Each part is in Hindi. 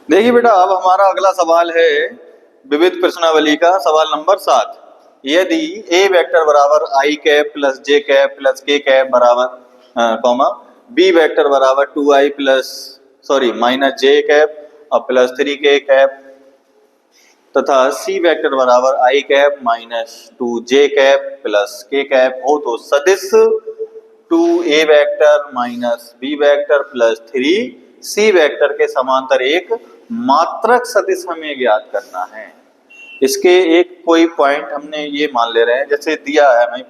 देखिए बेटा, अब हमारा अगला सवाल है विविध प्रश्नावली का सवाल नंबर 7। यदि ए वेक्टर बराबर I cap plus J cap plus K cap बराबर कॉमा बी वेक्टर बराबर 2i plus minus J cap और प्लस 3k कैप तथा सी वेक्टर बराबर I cap minus 2j cap plus K cap हो, तो सदिश 2a vector minus B vector plus 3c vector के समांतर एक मात्रक सदिश हमें ज्ञात करना है। इसके एक कोई पॉइंट हमने ये मान ले रहे हैं, जैसे दिया है हमें,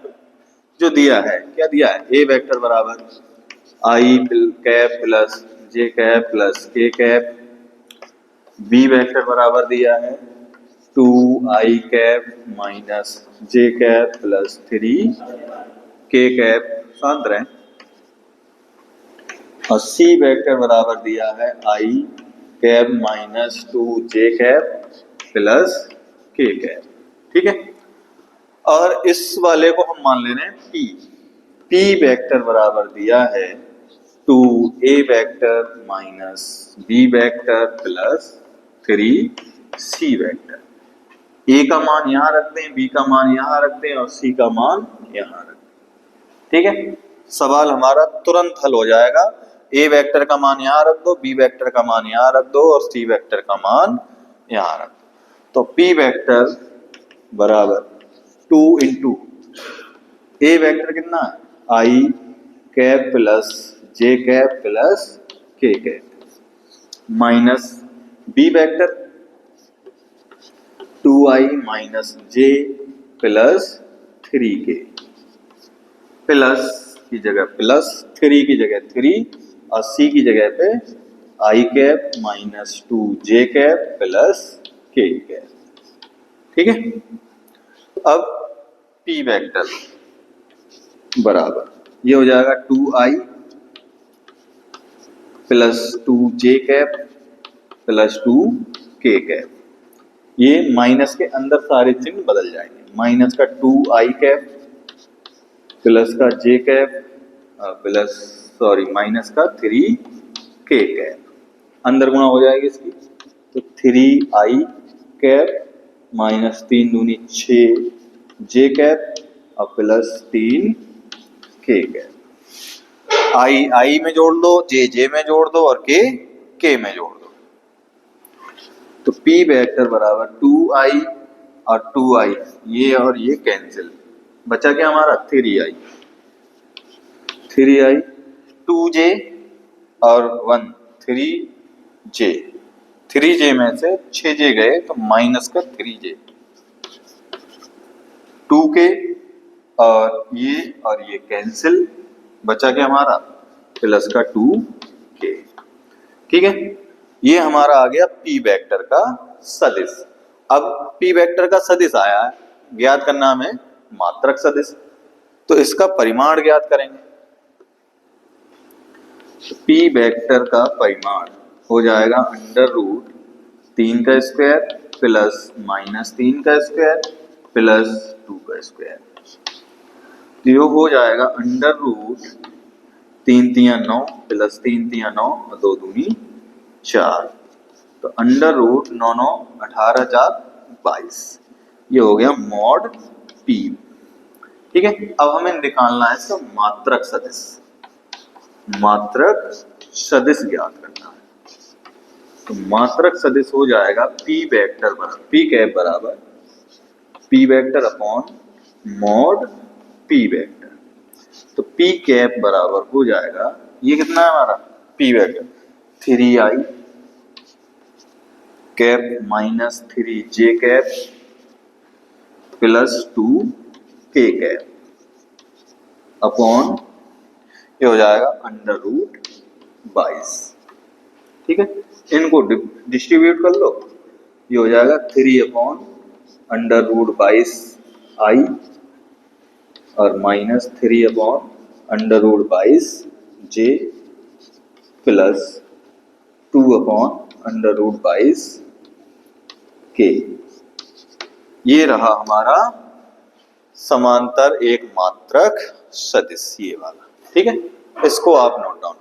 जो दिया है क्या दिया है, ए वेक्टर बराबर I cap plus J cap plus K cap, B vector बराबर दिया है 2i cap minus J cap plus 3k cap, शांत रहें, और सी वेक्टर बराबर दिया है I cap minus 2j cap plus K cap. ठीक है, और इस वाले को हम मान ले रहे हैं P। P वेक्टर बराबर दिया है 2a vector minus b vector plus 3c vector. a का मान यहां रखते हैं, b का मान यहां रखते हैं और c का मान यहां रखते हैं। ठीक है, सवाल हमारा तुरंत हल हो जाएगा। a वेक्टर का मान यहां रख दो, b वेक्टर का मान यहां रख दो और c वेक्टर का मान यहां रख दो। तो p वेक्टर बराबर 2 इंटू ए वेक्टर कितना है I cap plus J cap plus K cap minus B vector 2i minus J plus 3k plus की जगह प्लस 3 की जगह 3 और सी की जगह पे I cap minus 2j cap plus K cap. ठीक है, अब P वेक्टर बराबर ये हो जाएगा 2i plus 2j cap plus 2k cap. ये माइनस के अंदर सारे चिन्ह बदल जाएंगे, माइनस का 2i कैप प्लस का j कैप प्लस माइनस का 3k कैप, अंदर गुणा हो जाएगी इसकी, तो 3i कैप माइनस 3 दूनी 6 जे कैप और प्लस 3k कैप। आई में जोड़ दो, जे में जोड़ दो और के में जोड़ दो, तो P वेक्टर बराबर 2i और 2i, ये और ये कैंसिल, बचा क्या हमारा 3i 2j और 1 3j में से 6j गए तो माइनस का 3j 2k और ये कैंसिल, बचा क्या हमारा प्लस का 2k। ठीक है, ये हमारा आ गया P वेक्टर का सदिश। अब P वेक्टर का सदिश आया है, ज्ञात करना हमें मात्रक सदिश, तो इसका परिमाण ज्ञात करेंगे। P वेक्टर का परिमाण हो जाएगा अंडर रूट 3 का स्क्वायर प्लस माइनस 3 का स्क्वायर प्लस 2 का स्क्वायर, तो ये हो जाएगा अंडर रूट 3 3 9 प्लस 3 3 9 और 2 दूनी 4, तो अंडर रूट 9 9 18 4 22, ये हो गया मॉड P। ठीक है, अब हमें निकालना है इसका मात्रक सदिश, मात्रक सदिश ज्ञात करना है। तो मात्रक सदिश हो जाएगा P वेक्टर बराबर P कैप बराबर P vector upon mod P vector, तो P कैप बराबर हो जाएगा, ये कितना है हमारा P vector 3i cap minus 3j cap plus 2k cap upon ये हो जाएगा अंडर रूट 22। ठीक है, इनको डिस्ट्रीब्यूट कर लो, ये हो जाएगा 3 अपॉन अंडर रूट 22 आई और माइनस 3 अपॉन अंडर रूट 22 जे प्लस 2 अपॉन अंडर रूट 22 के। ये रहा हमारा समांतर एक मात्रक सदिश, ये वाला। ठीक है, इसको आप नोट डाउन